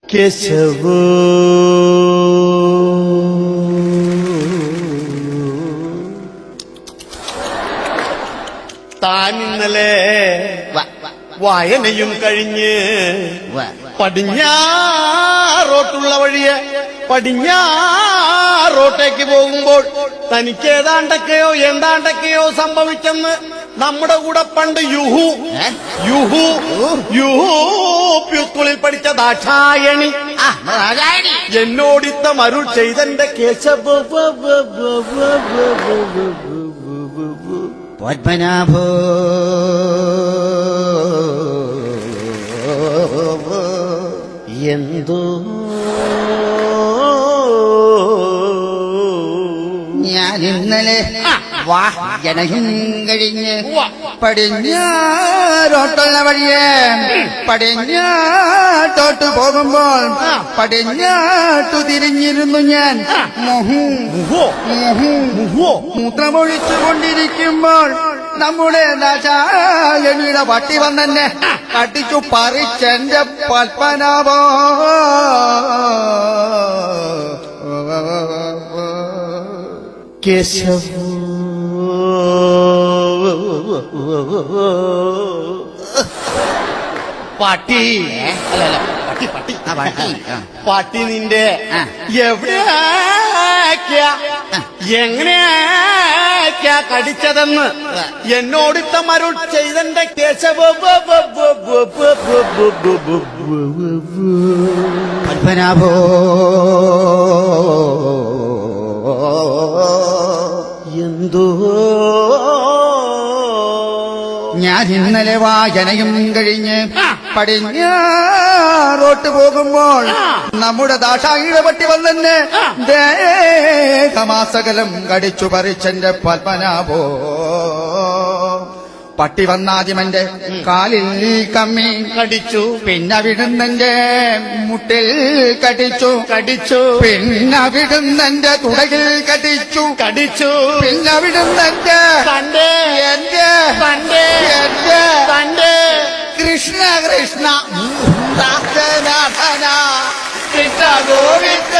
കേശവ താൻ ഇന്നലെ വായനയും കഴിഞ്ഞ് പടിഞ്ഞാറോട്ടുള്ള വഴിയെ പടിഞ്ഞാറോട്ടേക്ക് പോകുമ്പോൾ തനിക്ക് ഏതാണ്ടൊക്കെയോ എന്താണ്ടൊക്കെയോ സംഭവിച്ചെന്ന് നമ്മുടെ കൂടെ പണ്ട് യുഹൂപ്പിൽ പഠിച്ച ദാക്ഷായണി എന്നോടിത്ത മരുൾ ചെയ്തെന്റെ കേശവ പത്മനാഭോ എന്തോ ഞാൻ ഇന്നലെ വായനയും കഴിഞ്ഞ് പടിഞ്ഞാറോട്ടുള്ള വഴിയെ പടിഞ്ഞാട്ടോട്ട് പോകുമ്പോൾ പടിഞ്ഞാട്ടു തിരിഞ്ഞിരുന്നു ഞാൻ മൂത്രമൊഴിച്ചു കൊണ്ടിരിക്കുമ്പോൾ നമ്മുടെ ദാക്ഷായണിയുടെ പട്ടി വന്നെന്നെ കടിച്ചു പറിച്ചെന്റെ പത്മനാഭോ കേശവ പാട്ടി അല്ല പാട്ടി നിന്റെ എവിടെയാ എങ്ങനെയാ കടിച്ചതെന്ന് എന്നോടിത്ത മരുൾ ചെയ്തെന്റെ കേശവ പത്മനാഭോ എന്തോ ഞാൻ ഇന്നലെ വായനയും കഴിഞ്ഞ് പടിഞ്ഞാറോട്ട് പോകുമ്പോൾ നമ്മുടെ ദാക്ഷായിയുടെ പട്ടി വന്നെന്നെ ദേഹമാസകലം കടിച്ചു പറിച്ചെന്റെ പത്മനാഭോ പട്ടി വന്നാദ്യമെന്റെ കാലിൽ കമ്മി കടിച്ചു പിന്നെ വിടുന്നെന്റെ മുട്ടിൽ കടിച്ചു പിന്നെ വിടുന്നെന്റെ തുടകിൽ കടിച്ചു പിന്നെ വിടുന്നെന്റെ എന്റെ കൃഷ്ണ കൃഷ്ണ കൃഷ്ണ ഗോവിന്ദ